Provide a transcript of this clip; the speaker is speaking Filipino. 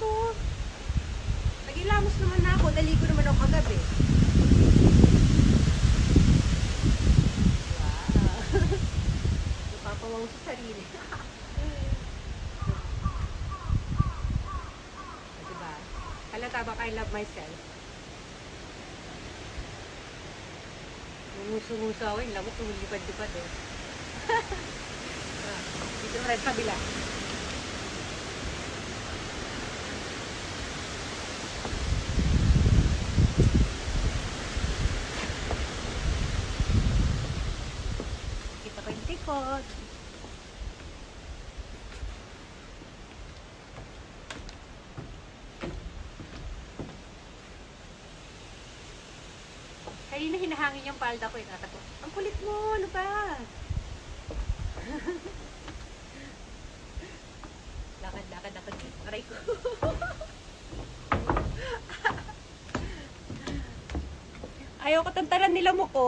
to. Nag-ilamos naman na ako. Naligo naman ako kagabi. Wow. Napapawang sa sarili. Diba? Halata ba I love myself? Nguso-nguso ako. Yung lamok, lumilipad-lipad eh. Dito na rin kabila. Kita ko yung tikot. Kanina hinahangin yung palda ko. Nakatapo. Ang kulit mo! Ano ba? Lakad dito. Aray ko. Ayaw ko tantaran nila mo ko.